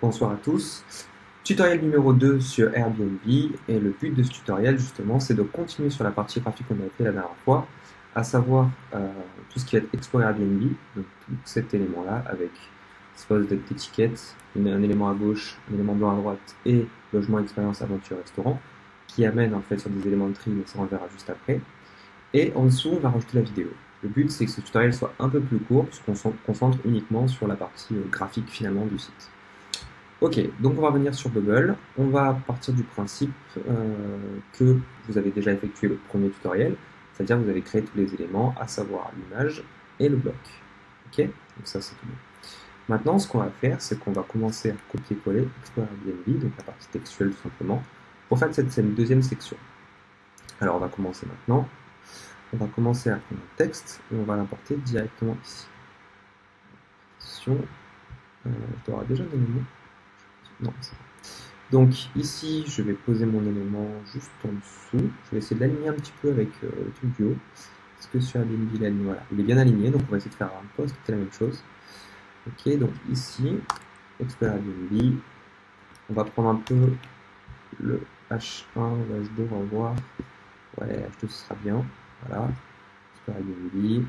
Bonsoir à tous. Tutoriel numéro 2 sur Airbnb, et le but de ce tutoriel justement c'est de continuer sur la partie graphique qu'on a fait la dernière fois, à savoir tout ce qui va être Explorer Airbnb, donc tout cet élément là avec dispose d'étiquettes, un élément à gauche, un élément blanc à droite et logement, expérience, aventure, restaurant, qui amène en fait sur des éléments de tri, mais ça on le verra juste après. Et en dessous on va rajouter la vidéo. Le but c'est que ce tutoriel soit un peu plus court, puisqu'on se concentre uniquement sur la partie graphique finalement du site. Ok, donc on va revenir sur Bubble. On va partir du principe que vous avez déjà effectué le premier tutoriel, c'est-à-dire que vous avez créé tous les éléments, à savoir l'image et le bloc. Ok, donc ça c'est tout bon. Maintenant, ce qu'on va faire, c'est qu'on va commencer à copier-coller Explorer Airbnb, donc la partie textuelle tout simplement, pour faire cette deuxième section. Alors on va commencer maintenant. On va commencer à prendre un texte et on va l'importer directement ici. Je dois avoir déjà un élément. Non, c'est bon. Donc ici, je vais poser mon élément juste en dessous. Je vais essayer de l'aligner un petit peu avec le truc du haut. Est-ce que sur Airbnb, il est aligné? Voilà, il est bien aligné, donc on va essayer de faire un post qui est la même chose. Ok, donc ici, Explorer Airbnb. On va prendre un peu le H1, le H2, on va voir. Ouais, H2 ce sera bien. Voilà, Explorer Airbnb,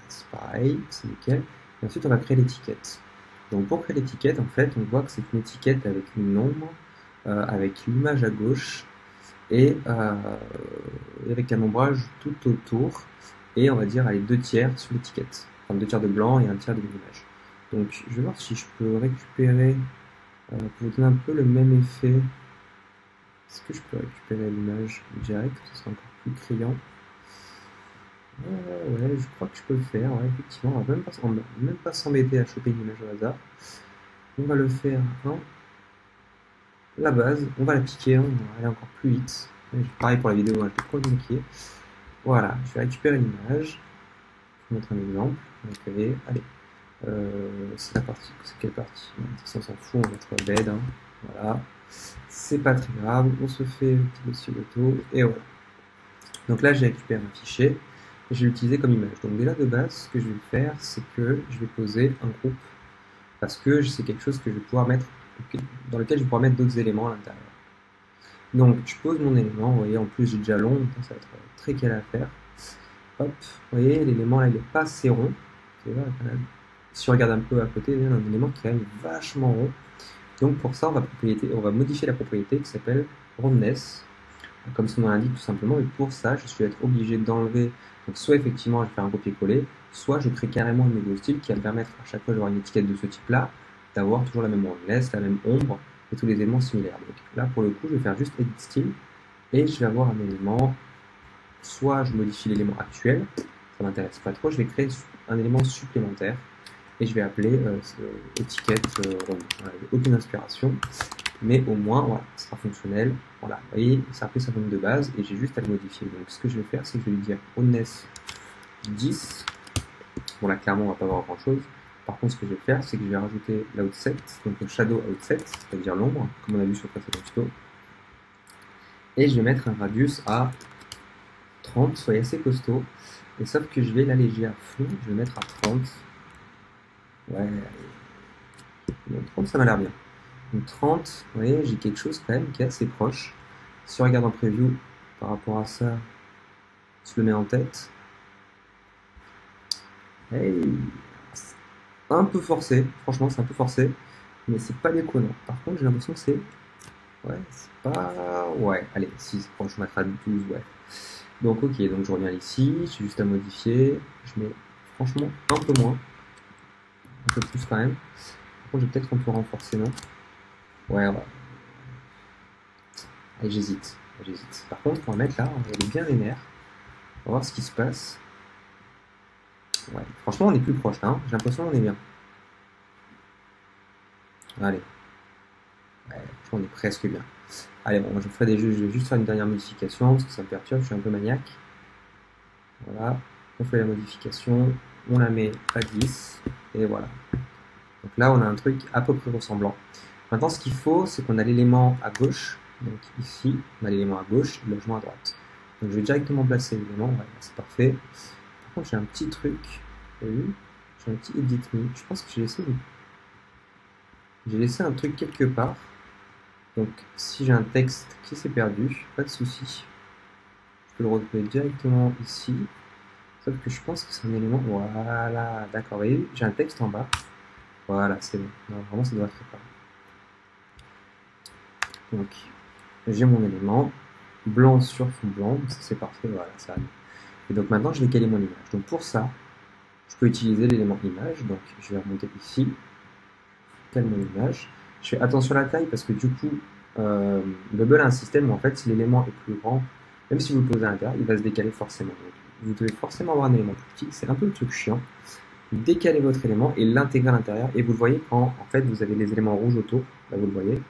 c'est pareil, c'est nickel. Et ensuite, on va créer l'étiquette. Donc pour créer l'étiquette, en fait, on voit que c'est une étiquette avec une ombre, avec l'image à gauche et avec un ombrage tout autour, et on va dire allez, 2 tiers sur l'étiquette, enfin 2 tiers de blanc et 1 tiers de l'image. Donc je vais voir si je peux récupérer, pour vous donner un peu le même effet. Est-ce que je peux récupérer l'image direct? Ce sera encore plus criant. Ouais, je crois que je peux le faire, ouais, effectivement, on va même pas s'embêter à choper une image au hasard. On va le faire la base, on va la piquer, on va aller encore plus vite. Pareil pour la vidéo, je vais trop le maquiller. Voilà, je vais récupérer l'image. Je vous montre un exemple. Donc, allez, c'est la partie, c'est quelle partie? On s'en fout, on va mettre bed, hein. Voilà, c'est pas très grave, on se fait un petit dossier auto, et voilà. Donc là, j'ai récupéré un fichier, et je vais l'utiliser comme image. Donc déjà de base, ce que je vais faire, c'est que je vais poser un groupe, parce que c'est quelque chose que je vais pouvoir mettre, dans lequel je vais pouvoir mettre d'autres éléments à l'intérieur. Donc je pose mon élément, vous voyez, en plus j'ai déjà long, donc ça va être très calé à faire. Hop, vous voyez, l'élément là il n'est pas assez rond. Là, quand même. Si on regarde un peu à côté, il y a un élément qui est quand même vachement rond. Donc pour ça, on va modifier la propriété qui s'appelle roundness, comme son nom l'indique tout simplement. Et pour ça, je vais être obligé d'enlever, donc soit effectivement je vais faire un copier-coller, soit je crée carrément un nouveau style qui va me permettre à chaque fois d'avoir une étiquette de ce type-là, d'avoir toujours la même roundness, la même ombre, et tous les éléments similaires. Donc là, pour le coup, je vais faire juste Edit Style, et je vais avoir un élément, soit je modifie l'élément actuel, ça m'intéresse pas trop, je vais créer un élément supplémentaire, et je vais appeler étiquette round. Voilà, aucune inspiration, mais au moins, voilà, ça sera fonctionnel. Voilà, vous voyez, ça a pris sa forme de base, et j'ai juste à le modifier. Donc ce que je vais faire, c'est que je vais lui dire roundness 10. Bon là, clairement, on va pas voir grand chose. Par contre, ce que je vais faire, c'est que je vais rajouter l'outset, donc le shadow outset, c'est-à-dire l'ombre, comme on a vu sur le précédent tuto. Et je vais mettre un radius à 30, soyez assez costaud. Et sauf que je vais l'alléger à fond, je vais mettre à 30. Ouais, donc 30, ça m'a l'air bien. Donc 30, vous voyez, j'ai quelque chose quand même qui est assez proche. Si on regarde en preview par rapport à ça, on se le met en tête. Hey, un peu forcé, franchement c'est un peu forcé, mais c'est pas déconnant. Par contre j'ai l'impression que c'est... Ouais, c'est pas... Ouais, allez, si c'est proche, je mettrai à 12, ouais. Donc ok, donc je reviens ici, j'ai juste à modifier, je mets franchement un peu moins, un peu plus quand même. Par contre je vais peut-être un peu renforcer, non? Ouais, ouais. Allez, j'hésite. Par contre, on va mettre là, on est bien vénère. On va voir ce qui se passe. Ouais, franchement, on est plus proche là, hein. J'ai l'impression qu'on est bien. Allez. Ouais, franchement, on est presque bien. Allez, bon, je vais juste faire une dernière modification parce que ça me perturbe, je suis un peu maniaque. Voilà, on fait la modification, on la met à 10, et voilà. Donc là, on a un truc à peu près ressemblant. Maintenant, ce qu'il faut, c'est qu'on a l'élément à gauche. Donc ici, on a l'élément à gauche et le logement à droite. Donc je vais directement placer l'élément, ouais, c'est parfait. Par contre, j'ai un petit truc, vous avez vu? J'ai un petit edit me. Je pense que j'ai laissé j'ai laissé un truc quelque part. Donc, si j'ai un texte qui s'est perdu, pas de souci. Je peux le retrouver directement ici. Sauf que je pense que c'est un élément. Voilà, d'accord. Vous voyez, j'ai un texte en bas. Voilà, c'est bon. Normalement, ça doit être réparé. Donc, j'ai mon élément. Blanc sur fond blanc. Ça, c'est parfait. Voilà, ça arrive. Et donc, maintenant, je vais caler mon image. Donc, pour ça, je peux utiliser l'élément image. Donc, je vais remonter ici. Je cale mon image. Je fais attention à la taille parce que du coup, Bubble a un système où en fait, si l'élément est plus grand, même si vous le posez à l'intérieur, il va se décaler forcément. Donc, vous devez forcément avoir un élément plus petit. C'est un peu le truc chiant. Vous décalez votre élément et l'intégrer à l'intérieur. Et vous le voyez quand en fait vous avez les éléments rouges autour. Là, vous le voyez.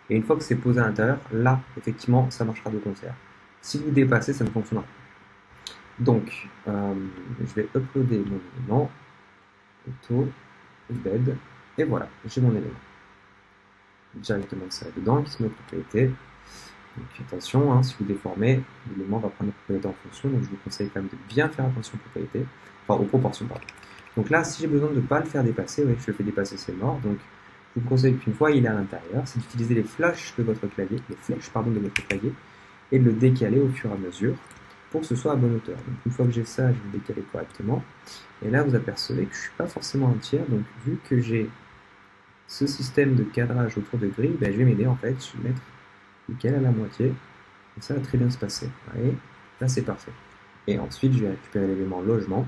Et une fois que c'est posé à l'intérieur, là, effectivement, ça marchera de concert. Si vous dépassez, ça ne fonctionnera pas. Donc, je vais uploader mon élément. Auto, embed. Et voilà, j'ai mon élément. Directement inséré dedans, qui se met aux propriétés. Donc attention, hein, si vous déformez, l'élément va prendre les propriétés en fonction, donc je vous conseille quand même de bien faire attention aux propriétés, enfin aux proportions, pardon. Donc là, si j'ai besoin de ne pas le faire dépasser, oui, je le fais dépasser, c'est mort. Donc je vous conseille qu'une fois il est à l'intérieur, c'est d'utiliser les flèches de votre clavier, et de le décaler au fur et à mesure pour que ce soit à bonne hauteur. Donc une fois que j'ai ça, je vais le décaler correctement. Et là, vous apercevez que je ne suis pas forcément un tiers, donc vu que j'ai ce système de cadrage autour de grille, ben, je vais m'aider en fait, je vais mettre nickel à la moitié, et ça va très bien se passer. Vous voyez, là c'est parfait. Et ensuite, je vais récupérer l'élément logement.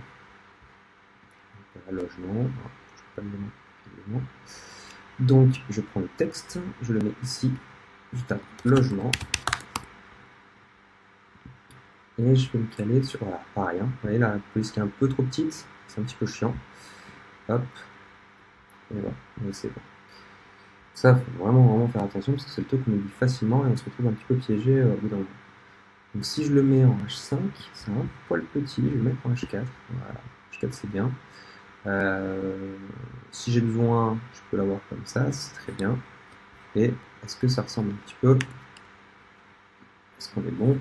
Logement, pas l'élément. Donc, je prends le texte, je le mets ici, je tape logement, et je vais me caler sur, voilà, pareil, hein. Vous voyez, la police qui est un peu trop petite, c'est un petit peu chiant. Hop, et voilà, c'est bon. Ça, il faut vraiment faire attention parce que c'est le truc qu'on oublie facilement et on se retrouve un petit peu piégé au bout d'un moment. Donc si je le mets en H5, c'est un poil petit, je vais le mettre en H4. Voilà, H4 c'est bien. Si j'ai besoin, je peux l'avoir comme ça, c'est très bien. Et est-ce que ça ressemble un petit peu? Est-ce qu'on est bon?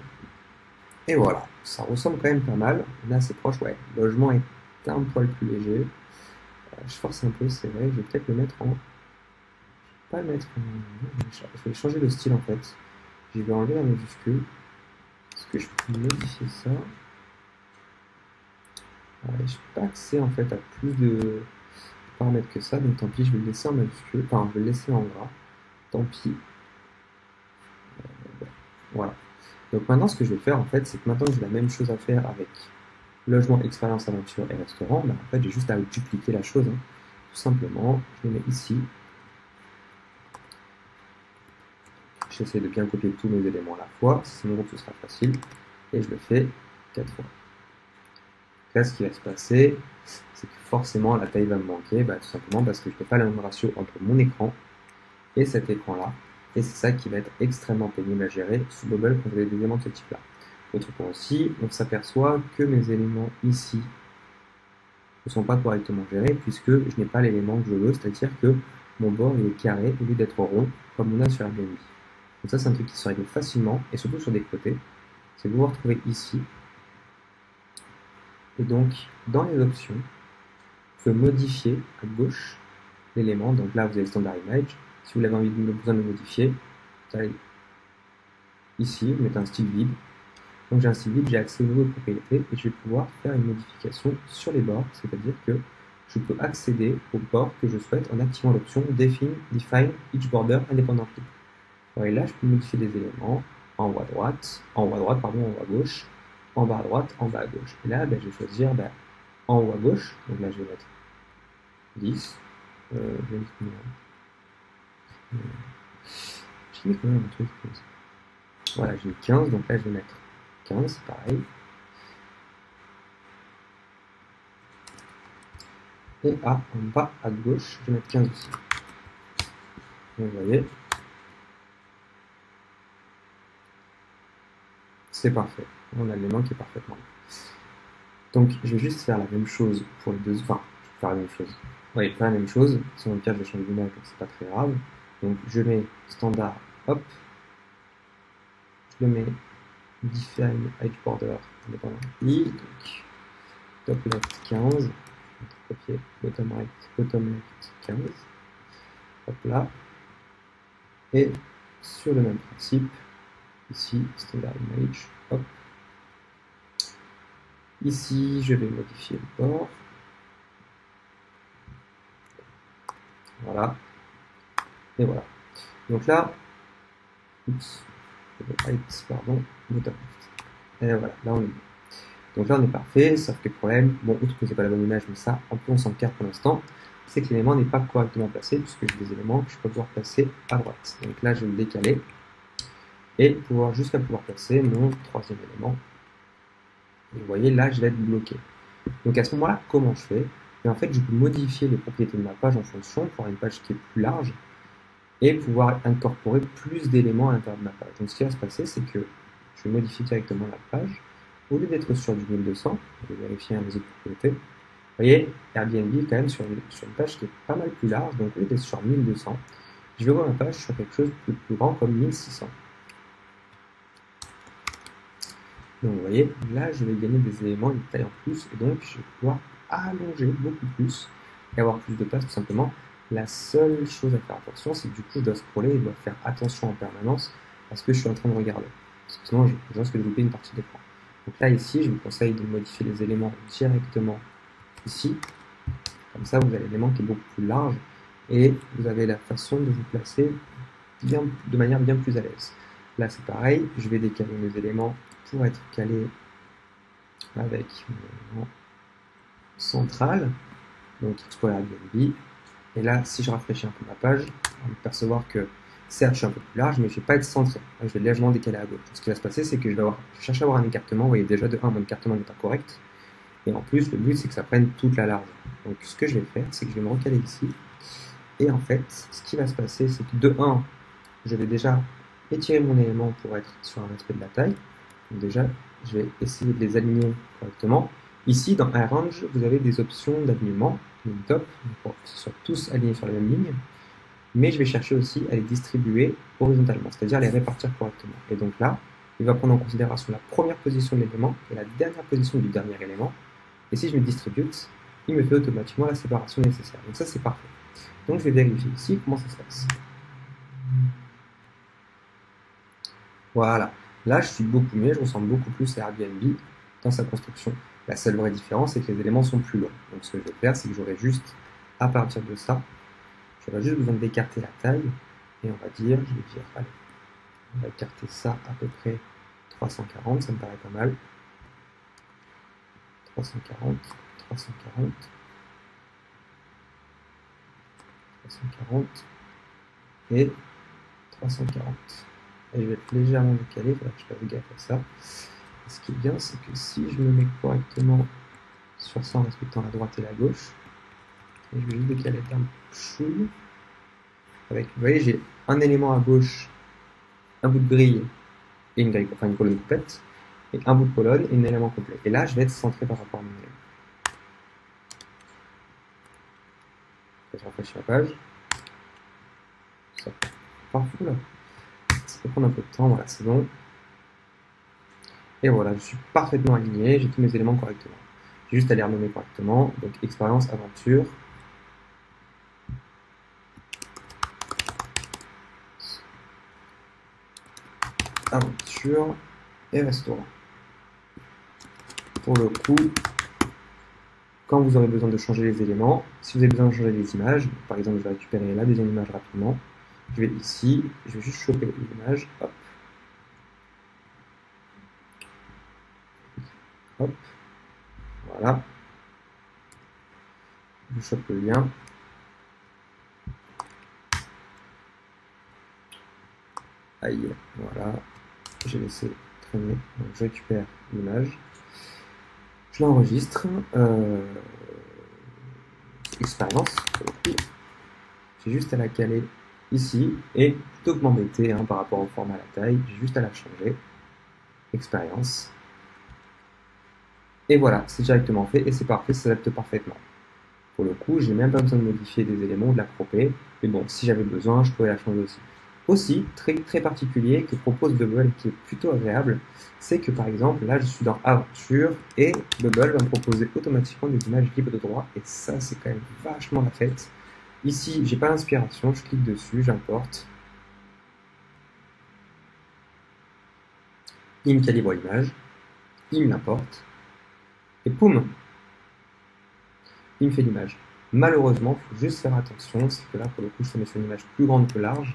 Et voilà, ça ressemble quand même pas mal. Là c'est proche, ouais. Le logement est un poil plus léger. Je force un peu, c'est vrai. Je vais peut-être le mettre en... Pas le mettre en... Je vais changer de style en fait. Je vais enlever la majuscule. Est-ce que je peux modifier ça? Je n'ai pas accès en fait à plus de paramètres que ça, donc tant pis, je vais le laisser en majuscule, enfin je vais le laisser en gras, tant pis. Voilà. Donc maintenant ce que je vais faire en fait, c'est que maintenant que j'ai la même chose à faire avec logement, expérience, aventure et restaurant, bah, en fait j'ai juste à dupliquer la chose, hein. Tout simplement, je le mets ici. J'essaie de bien copier tous mes éléments à la fois, sinon ce sera facile, et je le fais 4 fois. Là, ce qui va se passer, c'est que forcément la taille va me manquer, bah, tout simplement parce que je n'ai pas le même ratio entre mon écran et cet écran-là. Et c'est ça qui va être extrêmement pénible à gérer sous Bubble quand vous avez des éléments de ce type-là. Autre point aussi, on s'aperçoit que mes éléments ici ne sont pas correctement gérés puisque je n'ai pas l'élément que je veux, c'est-à-dire que mon bord il est carré au lieu d'être rond comme on a sur Airbnb. Donc ça, c'est un truc qui se règle facilement et surtout sur des côtés. C'est que vous vous retrouvez ici. Et donc, dans les options, vous pouvez modifier à gauche l'élément. Donc là, vous avez le standard image. Si vous avez besoin de le modifier, vous allez ici, vous mettez un style vide. Donc j'ai un style vide, j'ai accès aux nouvelles propriétés et je vais pouvoir faire une modification sur les bords, c'est-à-dire que je peux accéder aux bords que je souhaite en activant l'option Define each border independently. Et là, je peux modifier des éléments en haut à droite, en haut à gauche, en bas à droite, en bas à gauche. Et là, je vais choisir en haut à gauche, donc là je vais mettre 10. Je vais mettre combien? J'ai mis combien de trucs comme ça? Voilà, j'ai mis 15, donc là je vais mettre 15, pareil. Et en bas à gauche, je vais mettre 15 aussi. Vous voyez, c'est parfait. On a l'élément qui est parfaitement là. Donc je vais juste faire la même chose pour les deux. Enfin, je vais faire la même chose. Oui, faire la même chose. Si on cas, je vais changer d'image, donc c'est pas très grave. Donc je mets standard, hop. Je le mets define edge border independently. Donc top left 15. Copier bottom right, bottom left 15. hop là, et sur le même principe, ici, standard image, hop, ici, je vais modifier le bord, voilà, et voilà. Donc là, pardon, bottom left. Et voilà, là on est bon. Donc là on est parfait, sauf que le problème, bon, outre que c'est pas la bonne image, mais ça, en plus on s'en carte pour l'instant, c'est que l'élément n'est pas correctement placé, puisque j'ai des éléments que je peux pouvoir placer à droite. Donc là je vais le décaler, et jusqu'à pouvoir placer mon troisième élément. Et vous voyez, là je vais être bloqué. Donc à ce moment-là, comment je fais? Et en fait, je peux modifier les propriétés de ma page en fonction, pour avoir une page qui est plus large, et pouvoir incorporer plus d'éléments à l'intérieur de ma page. Donc ce qui va se passer, c'est que je vais modifier directement la page. Au lieu d'être sur du 1200, je vais vérifier les autres propriétés. Vous voyez, Airbnb est quand même sur une page qui est pas mal plus large, donc au lieu d'être sur 1200, je vais voir ma page sur quelque chose de plus grand comme 1600. Donc vous voyez, là je vais gagner des éléments, une taille en plus, et donc je vais pouvoir allonger beaucoup plus et avoir plus de place tout simplement. La seule chose à faire attention, c'est que du coup je dois scroller et je dois faire attention en permanence à ce que je suis en train de regarder. Parce que sinon je risque de louper une partie de l'écran. Donc là ici, je vous conseille de modifier les éléments directement ici. Comme ça vous avez l'élément qui est beaucoup plus large et vous avez la façon de vous placer de manière bien plus à l'aise. Là c'est pareil, je vais décaler mes éléments pour être calé avec mon élément central, donc Explorer Airbnb. Et là, si je rafraîchis un peu ma page, on va percevoir que certes, je suis un peu plus large, mais je ne vais pas être centré. Là, je vais légèrement décaler à gauche. Ce qui va se passer, c'est que je vais chercher à avoir un écartement. Vous voyez déjà, de 1, mon écartement n'est pas correct. Et en plus, le but, c'est que ça prenne toute la largeur. Donc, ce que je vais faire, c'est que je vais me recaler ici. Et en fait, ce qui va se passer, c'est que de 1, je vais déjà étirer mon élément pour être sur un aspect de la taille. Donc déjà, je vais essayer de les aligner correctement. Ici, dans Arrange, vous avez des options d'alignement, top, pour que ce soit tous alignés sur la même ligne. Mais je vais chercher aussi à les distribuer horizontalement, c'est-à-dire les répartir correctement. Et donc là, il va prendre en considération la première position de l'élément et la dernière position du dernier élément. Et si je me distribue, il me fait automatiquement la séparation nécessaire. Donc ça, c'est parfait. Donc je vais vérifier ici comment ça se passe. Voilà. Là, je suis beaucoup mieux, je ressemble beaucoup plus à Airbnb dans sa construction. La seule vraie différence, c'est que les éléments sont plus longs. Donc ce que je vais faire, c'est que j'aurai juste, à partir de ça, j'aurai juste besoin d'écarter la taille. Et on va dire, je vais dire, allez, on va écarter ça à peu près 340, ça me paraît pas mal. 340, 340, 340 et 340. Et je vais être légèrement décalé, il faudra que je fasse gaffe à ça. Et ce qui est bien, c'est que si je me mets correctement sur ça en respectant la droite et la gauche, et je vais juste décaler d'un chouille, avec, vous voyez, j'ai un élément à gauche, un bout de grille et une grille, enfin une colonne complète, et un bout de colonne et un élément complet. Et là, je vais être centré par rapport à mon élément. Je rafraîchis la page. Ça parfois là. Ça peut prendre un peu de temps, voilà, c'est bon. Et voilà, je suis parfaitement aligné, j'ai tous mes éléments correctement. J'ai juste à les renommer correctement. Donc, expérience, aventure. Aventure et restaurant. Pour le coup, quand vous aurez besoin de changer les éléments, si vous avez besoin de changer les images, par exemple, je vais récupérer la deuxième image rapidement. Je vais ici, je vais juste choper l'image, hop. Hop, voilà. Je chope le lien. Aïe, voilà. J'ai laissé traîner. Donc je récupère l'image. Je l'enregistre. Expérience. J'ai juste à la caler ici. Et plutôt que m'embêter par rapport au format à la taille, j'ai juste à la changer. Expérience. Et voilà, c'est directement fait et c'est parfait, ça s'adapte parfaitement. Pour le coup, j'ai même pas besoin de modifier des éléments, de la cropper. Mais bon, si j'avais besoin, je pourrais la changer aussi. Aussi, très particulier que propose Bubble et qui est plutôt agréable, c'est que par exemple, là je suis dans Aventure et Bubble va me proposer automatiquement des images libres de droit et ça c'est quand même vachement la fête. Ici, j'ai pas l'inspiration, je clique dessus, j'importe. Il me calibre l'image, il me l'importe, et poum, il me fait l'image. Malheureusement, il faut juste faire attention, c'est que là, pour le coup, je te mets sur une image plus grande que large,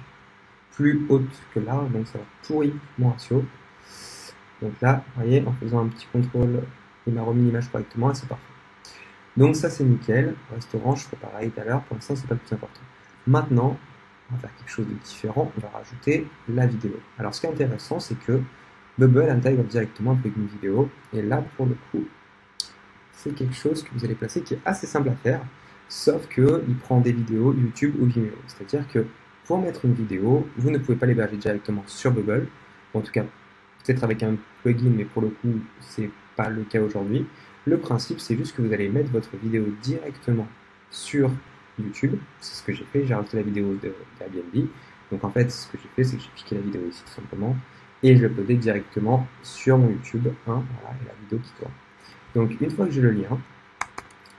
plus haute que large, donc ça va pourrir mon ratio. Donc là, vous voyez, en faisant un petit contrôle, il m'a remis l'image correctement et c'est parfait. Donc ça, c'est nickel. Au restaurant, je ferai pareil tout à l'heure. Pour l'instant, c'est pas le plus important. Maintenant, on va faire quelque chose de différent. On va rajouter la vidéo. Alors, ce qui est intéressant, c'est que Bubble intègre directement un plugin vidéo. Et là, pour le coup, c'est quelque chose que vous allez placer qui est assez simple à faire, sauf qu'il prend des vidéos YouTube ou Vimeo. C'est-à-dire que pour mettre une vidéo, vous ne pouvez pas l'héberger directement sur Bubble. En tout cas, peut-être avec un plugin, mais pour le coup, c'est pas le cas aujourd'hui. Le principe, c'est juste que vous allez mettre votre vidéo directement sur YouTube. C'est ce que j'ai fait, j'ai rajouté la vidéo d'Airbnb. Donc en fait, ce que j'ai fait, c'est que j'ai piqué la vidéo ici tout simplement, et je l'ai uploadé directement sur mon YouTube. Voilà, et la vidéo qui tourne. Donc une fois que j'ai le lien,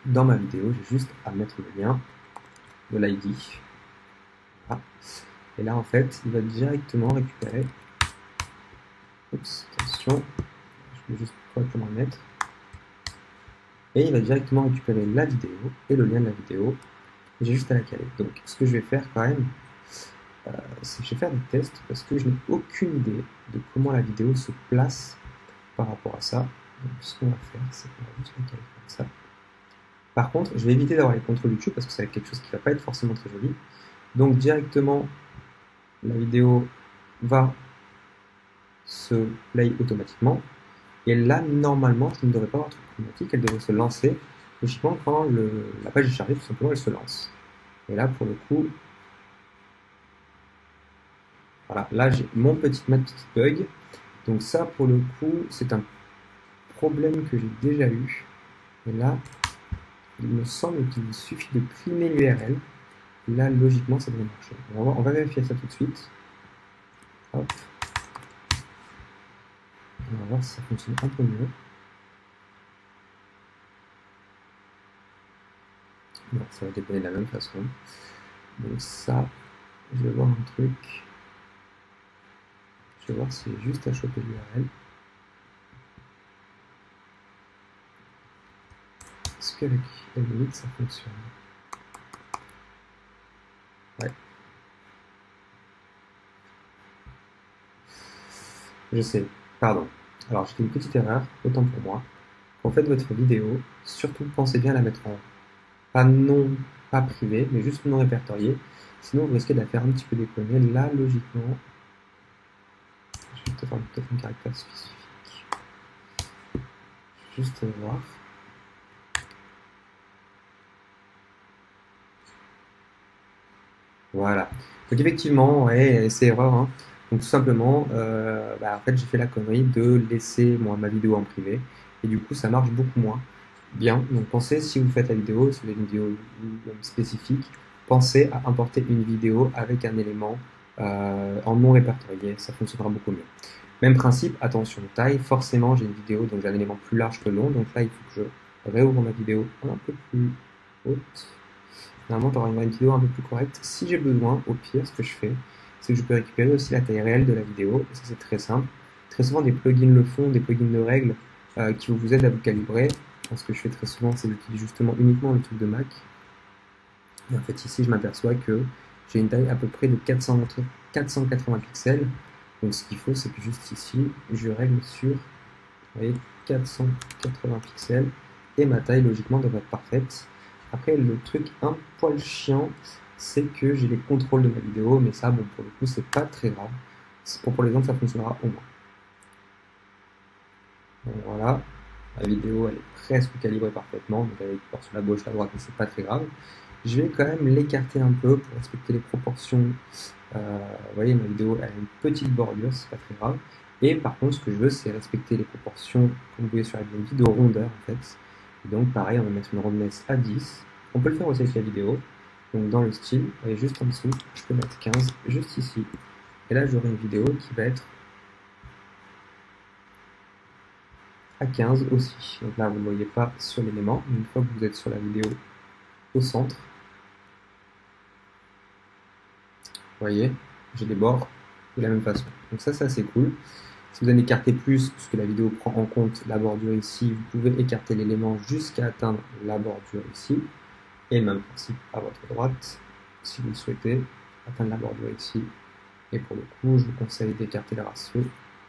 dans ma vidéo, j'ai juste à mettre le lien de l'ID. Voilà. Et là, en fait, il va directement récupérer. Oups, attention, je vais juste correctement le mettre. Et il va directement récupérer la vidéo et le lien de la vidéo. Et j'ai juste à la caler. Donc, ce que je vais faire quand même, c'est que je vais faire des tests parce que je n'ai aucune idée de comment la vidéo se place par rapport à ça. Donc, ce qu'on va faire, c'est qu'on va juste la caler comme ça. Par contre, je vais éviter d'avoir les contrôles YouTube parce que ça va être quelque chose qui ne va pas être forcément très joli. Donc, directement, la vidéo va se play automatiquement. Et là, normalement, ça ne devrait pas avoir de problématique, elle devrait se lancer. Logiquement, quand la page est chargée, tout simplement, elle se lance. Et là, pour le coup, voilà, là, j'ai ma petite bug. Donc ça, pour le coup, c'est un problème que j'ai déjà eu. Et là, il me semble qu'il suffit de primer l'URL. Là, logiquement, ça devrait marcher. On va vérifier ça tout de suite. Hop. On va voir si ça fonctionne un peu mieux. Non, ça va déconner de la même façon. Donc ça, je vais voir un truc. Je vais voir si j'ai juste à choper l'URL. Est-ce qu'avec la limite ça fonctionne? Ouais. Je sais, pardon. Alors j'ai fait une petite erreur, autant pour moi. Quand vous faites votre vidéo, surtout pensez bien à la mettre en pas privé, mais juste non répertorié. Sinon vous risquez de la faire un petit peu déconner. Là, logiquement, je vais peut-être un caractère spécifique. Je vais juste voir. Voilà. Donc effectivement, ouais, c'est erreur. Hein. Donc tout simplement, en fait, j'ai fait la connerie de laisser ma vidéo en privé. Et du coup, ça marche beaucoup moins bien. Donc pensez, si vous faites la vidéo, si vous avez une vidéo spécifique, pensez à importer une vidéo avec un élément en non répertorié. Ça fonctionnera beaucoup mieux. Même principe, attention taille. Forcément, j'ai une vidéo, donc j'ai un élément plus large que long. Donc là, il faut que je réouvre ma vidéo un peu plus haute. Normalement, j'aurai une vidéo un peu plus correcte. Si j'ai besoin, au pire, ce que je fais, c'est que je peux récupérer aussi la taille réelle de la vidéo. Et ça, c'est très simple. Très souvent, des plugins le font, des plugins de règles qui vous aident à vous calibrer. Ce que je fais très souvent, c'est d'utiliser justement uniquement le truc de Mac. Et en fait, ici, je m'aperçois que j'ai une taille à peu près de 480 pixels. Donc, ce qu'il faut, c'est que juste ici, je règle sur, vous voyez, 480 pixels. Et ma taille, logiquement, devrait être parfaite. Après, le truc un poil chiant, c'est que j'ai les contrôles de ma vidéo, mais ça, bon, pour le coup, c'est pas très grave. Pour l'exemple, ça fonctionnera au moins. Donc voilà, la vidéo, elle est presque calibrée parfaitement, donc elle est sur la gauche, la droite, mais c'est pas très grave. Je vais quand même l'écarter un peu pour respecter les proportions. Vous voyez, ma vidéo, elle a une petite bordure, c'est pas très grave. Et par contre, ce que je veux, c'est respecter les proportions, comme vous voyez sur la vidéo, de rondeur, en fait. Et donc, pareil, on va mettre une rondesse à 10. On peut le faire aussi avec la vidéo. Donc, dans le style, vous voyez, juste en dessous, je peux mettre 15, juste ici. Et là, j'aurai une vidéo qui va être à 15 aussi. Donc là, vous ne voyez pas sur l'élément. Une fois que vous êtes sur la vidéo au centre, voyez, j'ai des bords de la même façon. Donc ça, c'est assez cool. Si vous en écartez plus, puisque la vidéo prend en compte la bordure ici, vous pouvez écarter l'élément jusqu'à atteindre la bordure ici. Et le même principe à votre droite, si vous le souhaitez, atteindre la bordure ici. Et pour le coup, je vous conseille d'écarter le ratio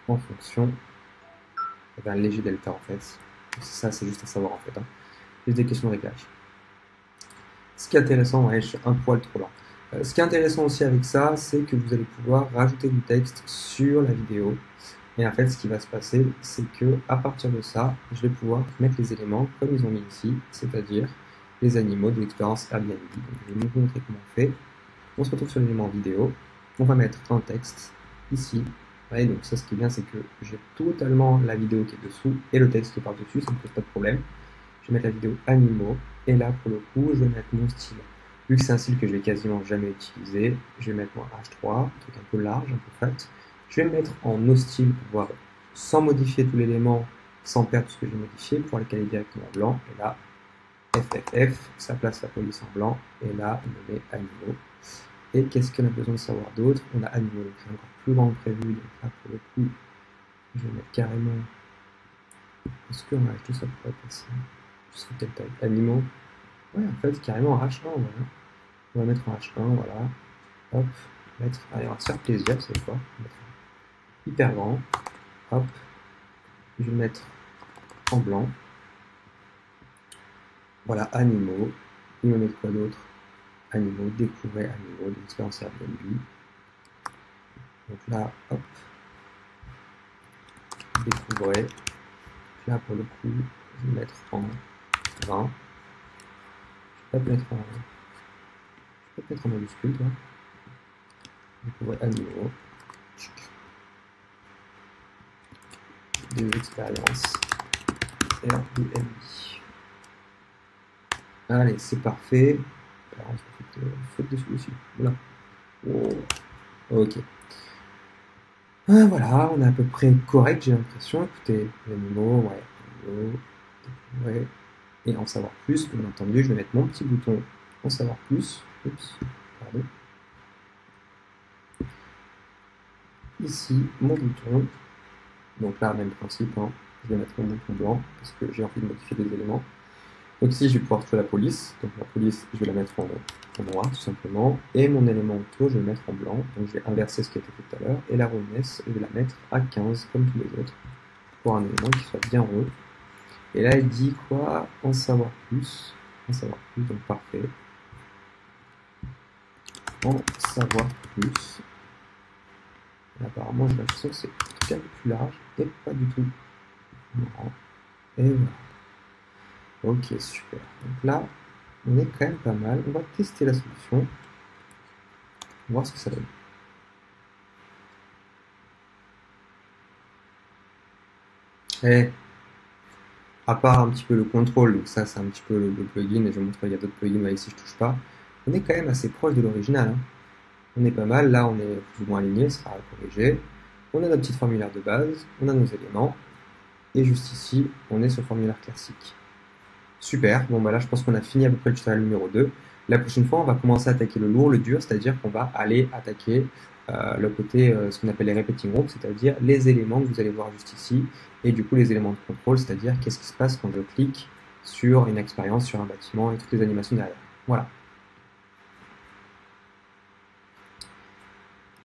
en fonction d'un léger delta en fait. Ça, c'est juste à savoir en fait. Juste des questions de réglage. Ce qui est intéressant, ouais, je suis un poil trop lent. Ce qui est intéressant aussi avec ça, c'est que vous allez pouvoir rajouter du texte sur la vidéo. Et en fait, ce qui va se passer, c'est que à partir de ça, je vais pouvoir mettre les éléments comme ils ont mis ici, c'est-à-dire les animaux de l'expérience Airbnb. Donc, je vais vous montrer comment on fait. On se retrouve sur l'élément vidéo. On va mettre un texte ici. Ouais, donc ça, ce qui est bien, c'est que j'ai totalement la vidéo qui est dessous et le texte qui part dessus, ça ne pose pas de problème. Je vais mettre la vidéo animaux. Et là, pour le coup, je vais mettre mon style. Vu que c'est un style que je vais quasiment jamais utiliser, je vais mettre mon H3, un truc un peu large, un peu fat. Je vais me mettre en no style pour pouvoir, sans modifier tout l'élément, sans perdre tout ce que j'ai modifié, pour le caler directement en blanc. Et là, FFF, ça place la police en blanc. Et là, on met animaux. Et qu'est-ce qu'on a besoin de savoir d'autre? On a animaux, donc c'est encore plus grand que prévu. Donc là, pour le coup, je vais mettre carrément. Est-ce qu'on a tout ça pourrait passer? Je serai quelle taille? Animaux. Ouais, en fait, carrément en H1, voilà. On va mettre en H1, voilà. Hop, mettre. Allez, on va se faire plaisir, c'est quoi? Mettre hyper grand. Hop. Je vais le mettre en blanc. Voilà, animaux. Il me met quoi d'autre? Animaux, découvrez animaux, de l'expérience Airbnb. Donc là, hop. Découvrez. Là, pour le coup, je vais mettre en 20. Je vais pas te mettre en. Je vais pas te mettre en majuscule, toi. Découvrez animaux. Des expériences Airbnb. Allez, c'est parfait. Alors, on se fait faute dessus aussi. Voilà. Oh. Ok. Voilà, on est à peu près correct, j'ai l'impression. Écoutez, les animaux, ouais. Et en savoir plus, bien entendu, je vais mettre mon petit bouton en savoir plus. Oups, pardon. Ici, mon bouton. Donc là, même principe, hein. Je vais mettre mon bouton blanc parce que j'ai envie de modifier des éléments. Donc ici, je vais pouvoir trouver la police. Donc la police, je vais la mettre en noir, tout simplement. Et mon élément auto, je vais le mettre en blanc. Donc je vais inverser ce qui a été fait tout à l'heure. Et la roughness, je vais la mettre à 15, comme tous les autres, pour un élément qui soit bien rond. Et là, elle dit quoi? En savoir plus. En savoir plus, donc parfait. En savoir plus. Et apparemment, j'ai l'impression que c'est un peu plus large. Et pas du tout. Non. Et voilà. Ok, super. Donc là, on est quand même pas mal. On va tester la solution. On va voir ce que ça donne. Et à part un petit peu le contrôle, donc ça c'est un petit peu le plugin, et je vous montre qu'il y a d'autres plugins, là ici je touche pas. On est quand même assez proche de l'original. Hein. On est pas mal, là on est plus ou moins aligné, ça sera corrigé. On a notre petit formulaire de base, on a nos éléments, et juste ici, on est sur le formulaire classique. Super, bon bah là je pense qu'on a fini à peu près le tutoriel numéro 2. La prochaine fois on va commencer à attaquer le lourd, le dur, c'est-à-dire qu'on va aller attaquer le côté, ce qu'on appelle les repeating groups, c'est-à-dire les éléments que vous allez voir juste ici, et du coup les éléments de contrôle, c'est-à-dire qu'est-ce qui se passe quand je clique sur une expérience, sur un bâtiment et toutes les animations derrière. Voilà.